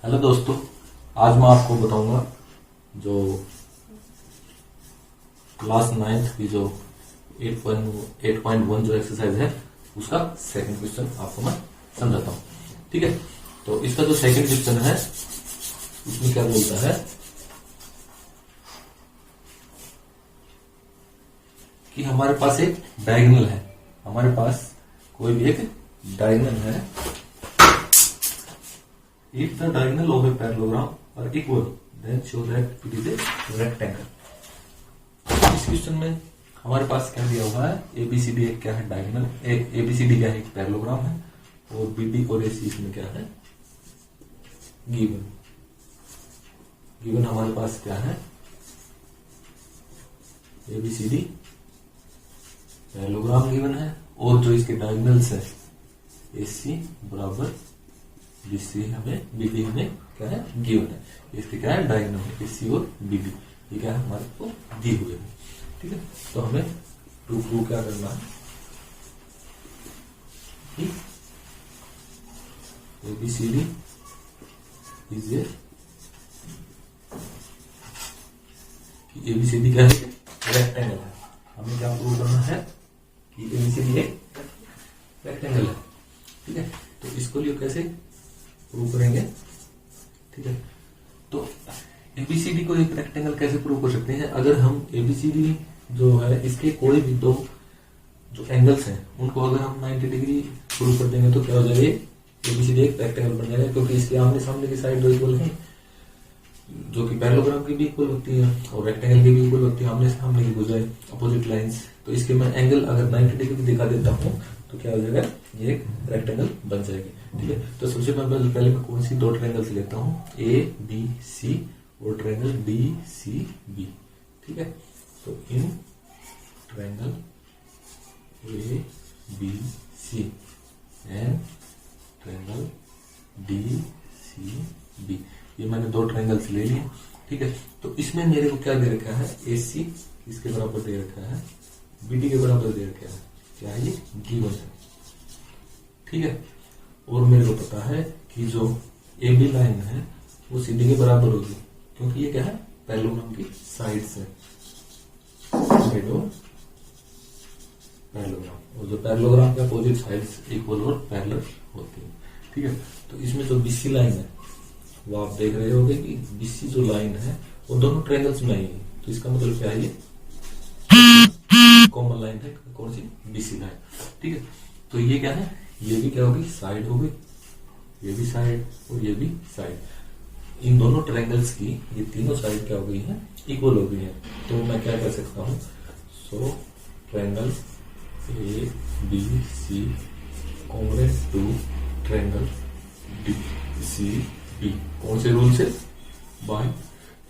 Hello दोस्तों, आज मैं आपको बताऊंगा जो क्लास 9th की जो 8.1 जो एक्सरसाइज है उसका सेकंड क्वेश्चन आपको मैं समझाता हूँ। ठीक है, तो इसका जो सेकंड क्वेश्चन है उसमें क्या बोलता है कि हमारे पास एक डायगोनल है, हमारे पास कोई भी एक डायगोनल है। If the diagonal of a parallelogram are equal, then show that it is a rectangle. इस क्वेश्चन में हमारे पास क्या दिया हुआ है, ABCD एक क्या है डायगोनल, ABCD क्या है एक पैरेललोग्राम है, और BD और AC इसमें क्या है गिवन हमारे पास क्या है ABCD पैरेललोग्राम गिवन है, और जो इसके डायगोनल्स है AC बराबर BC हमें BD हमें क्या है गिवन है। इसके क्या है डायगोनल है AC और BD, ये क्या है हमारे को दिए हुए हैं। ठीक है, तो हमें प्रूव क्या करना है कि ABCD इज ए ABCD क्या है रेक्टेंगल है। हमें क्या प्रूव करना है कि ABCD एक रेक्टेंगल है। ठीक है, तो इसको लिए कैसे प्रूव करेंगे। ठीक है, तो एबीसीडी को एक रेक्टेंगल कैसे प्रूव कर सकते हैं। अगर हम एबीसीडी जो है इसके कोई भी दो जो एंगल्स हैं उनको अगर हम 90 डिग्री प्रूव कर देंगे तो क्या हो जाएगा, एबीसीडी एक रेक्टेंगल बन जाएगा, क्योंकि इसके आमने सामने की साइड इक्वल है, जो कि पैरेललोग्राम की भी इक्वल होती है और रेक्टेंगल की भी इक्वल होती है, आमने सामने की बजाय अपोजिट लाइंस। तो इसके मैं एंगल अगर 90 डिग्री दिखा देता हूँ तो क्या हो जाएगा, ये एक रेक्टेंगल बन जाएगी। ठीक है, तो सबसे पहले मैं कौन सी दो ट्रायंगल्स लेता हूँ, ABC और ट्रायंगल DCB। ठीक है, तो in triangle ABC and triangle DCB, ये मैंने दो ट्रायंगल्स ले लिए। ठीक है, तो इसमें मेरे को क्या दे रखा है, AC इसके बराबर दे रखा है, BD के बराबर दे रखा है, क्या है ये गिवन है। ठीक है, और मेरे को पता है कि जो AB लाइन है वो CD के बराबर होगी, क्योंकि ये क्या है पैरेललोग्राम की साइड्स है, साइड और पैरेललोग्राम, और जो पैरेललोग्राम के अपोजिट साइड्स इक्वल और पैरेलल होती है। ठीक है, तो इसमें जो BC लाइन है वो आप देख रहे होगे कि BC जो लाइन है वो दोनों ट्रायंगल्स में आई है, तो इसका मतलब क्या है, ये कॉमन लाइन है, कौन सी BC लाइन। ठीक है, तो ये क्या है, ये भी क्या होगी साइड होगी, ये भी साइड और ये भी साइड। इन दोनों ट्रायंगल्स की ये तीनों साइड क्या हो गई है, इक्वल हो गई है। तो मैं क्या कर सकता हूं, so triangle ABC congruent to triangle DCB, कौन से रूल से, by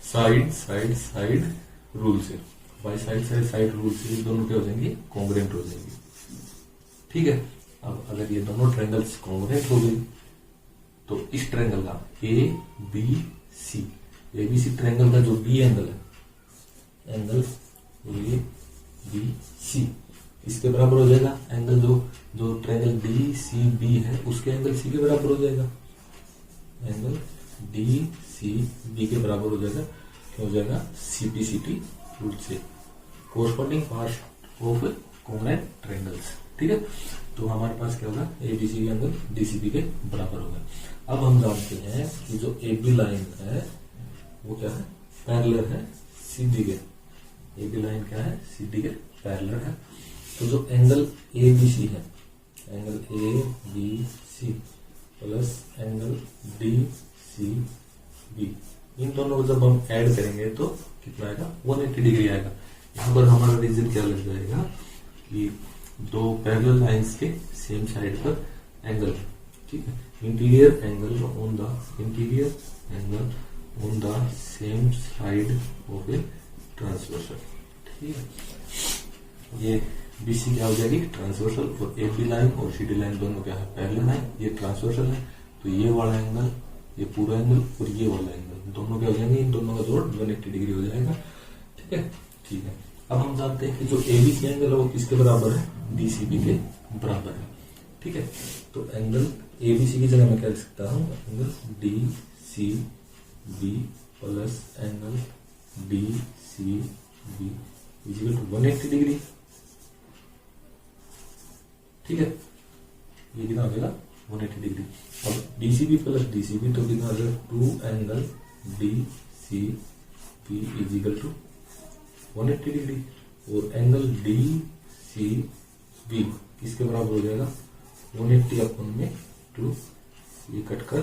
side side side rule से, by side side side rule से दोनों क्या हो जाएंगे, कॉन्ग्रुएंट हो जाएंगे। ठीक है, अब अगर ये दोनों ट्रायंगल्स कॉन्ग्रुएंट हो गई तो इस ट्रायंगल का ABC ट्रायंगल का जो B एंगल है, एंगल ABC इसके बराबर हो जाएगा, एंगल जो ट्रायंगल DCB है उसके एंगल C के बराबर हो जाएगा, एंगल DCB के बराबर हो जाएगा, क्या हो जाएगा CPCT रूल से, corresponding part of congruent triangles. ठीक है, तो हमारे पास क्या होगा, ABC एंगल DCB के बराबर होगा। अब हम जानते हैं कि जो AB लाइन है वो क्या है, पैरेलल है CD के, AB लाइन क्या है CD के पैरेलल है। तो जो एंगल ABC है, angle ABC plus angle DCB, इन दोनों को जब हम ऐड करेंगे तो कितना आएगा, 180 डिग्री आएगा। यहाँ पर हमारा रीजन क्या लग जाएगा कि दो पैरेलल लाइंस के सेम साइड पर एंगल। ठीक है, interior angle on the same side of a transversal. ठीक है, ये BC क्या हो जाएगी ट्रांसवर्सल, और AB लाइन और CD लाइन दोनों क्या है पैरेलल है, ये ट्रांसवर्सल है। तो ये वाला एंगल, ये पूरा एंगल और ये वाला एंगल दोनों क्या हो जाएंगे, इन दोनों का जोड़ 180 डिग्री हो जाएगा। ठीक है, ठीक है, अब हम जानते हैं कि जो ABC एंगल है वो किसके बराबर है, DCB के बराबर है। ठीक है, तो एंगल ABC की जगह मैं क्या लिख सकता हूँ, angle DC C B plus angle D C B equal to 180 degree. ठीक है, ये कितना हो जाएगा 180 डिग्री। अब डीसीबी प्लस डीसीबी तो कितना हो जाएगा 2 angle D C B equal to 180 degree और एंगल डी सी बी किसके बराबर हो जाएगा 180 अपन में 2, ये कटकर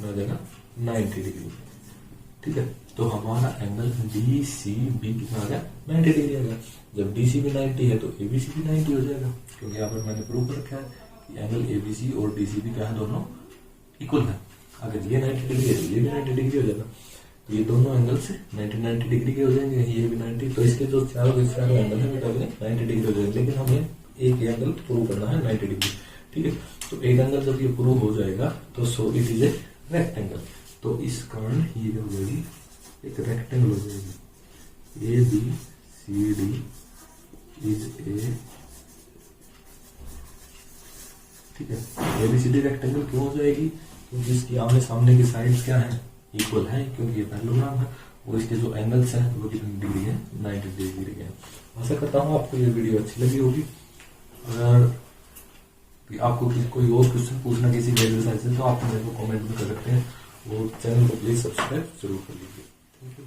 हो जाएगा 90 डिग्री। ठीक है, तो हमारा एंगल डी सी बी कितना आ गया 90 डिग्री आ गया। जब डी सी बी 90 है तो ए बी सी भी 90 हो जाएगा, क्योंकि यहाँ पर मैंने प्रूव कर रखा है कि एंगल ए बी सी और डी सी बी क्या है, दोनों इक्वल है। अगर ये 90 डिग्री है तो ये भी 90 डिग्री हो जाएगा, तो ये दोनों एंगल से 90 डिग्री के हो जाएंगे, ये भी 90। तो इसके जो चारों एंगल है बेटा 90 डिग्री हो जाएंगे, लेकिन हमें एक एंगल प्रूव करना है 90 डिग्री। ठीक है, तो एक एंगल जब ये प्रूव हो जाएगा तो so it is a rectangle. तो इस कारण ये हो जाएगी एक रेक्टेंगल हो जाएगी। A B C D is A, ठीक है, A B C D rectangle क्यों हो जाएगी, क्योंकि इसकी आमने सामने की साइड्स क्या है इक्वल है, क्योंकि ये पैरेललोग्राम है और इसके जो एंगल्स हैं वो कितनी डिग्री है 90 डिग्री है। आशा करता हूँ आपको ये वीडियो अच्छी लगी होगी। अगर आपको कोई और क्वेश्चन पूछना किसी एक्सरसाइज से तो आप मेरे को कमेंट में कर सकते हैं और चैनल को प्लीज सब्सक्राइब जरूर कर लीजिए। Thank you.